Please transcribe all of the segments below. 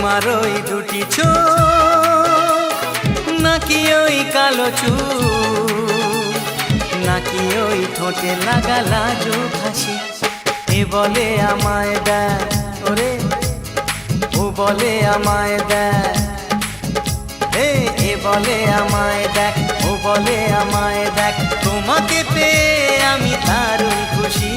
তোমার ওই দুটি চোখ নাকি ওই কালো চুল নাকি ওই ঠোঁটে লাগা লাজুক হাসি এ বলে আমায় দেয় ওরে ও বলে আমায় দেয় এ বলে আমায় দেখ ও বলে আমায় দেখ তোমাকে পেয়ে আমি দারুণ খুশি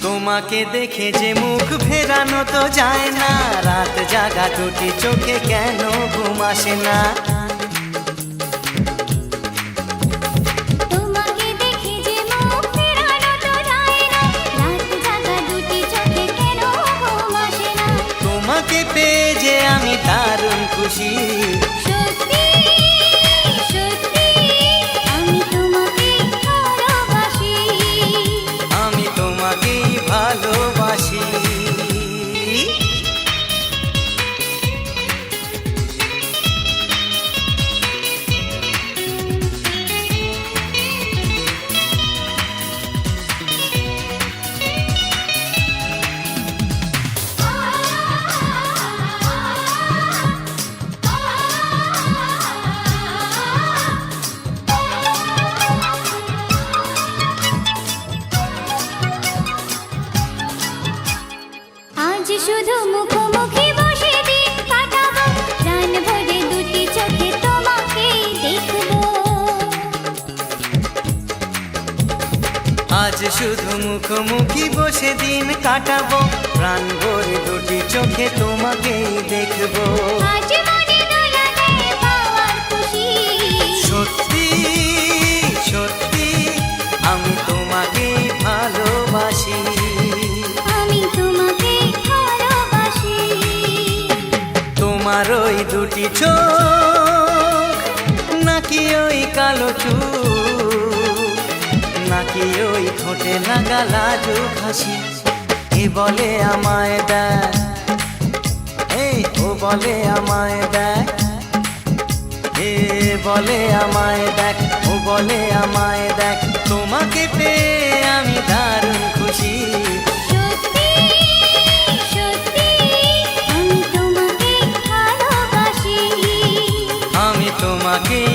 তোমাকে দেখে যে মুখ ফেরানো তো যায় না রাত জাগা দুটি চোখে কেন ঘুম আসে না তোমাকে দেখে যে মুখ ফেরানো তো যায় না রাত জাগা দুটি চোখে কেন ঘুম আসে না তোমাকে পেয়ে যে আমি দারুণ খুশি সত্যি সত্যি আমি তোমাকে ভালোবাসি আমি তোমাকেই ভালোবাসি আজ শুধু মুখোমুখি বসে দিন কাটাবো প্রাণ ভরে দুটি চোখে তোমাকেই দেখবো আজ শুধু মুখোমুখি বসে দিন কাটাবো প্রাণ ভরে দুটি চোখে তোমাকেই দেখবো আজ মনে দোলা দেয় পাওয়ার খুশি সত্যি সত্যি আমি তোমাকেই ভালোবাসি আমি তোমাকে ভালোবাসি তোমার ওই দুটি চোখ নাকি ওই কালো চুল নাকি ওই ঠোঁটে লাগা লাজুক হাসি এ বলে আমায় দেয় ও বলে আমায় দেয় এ বলে আমায় দেখ ও বলে আমায় দেখ তোমাকে পেয়ে আমি দারুণ খুশি সত্যি সত্যি আমি তোমাকে ভালোবাসি আমি তোমাকেই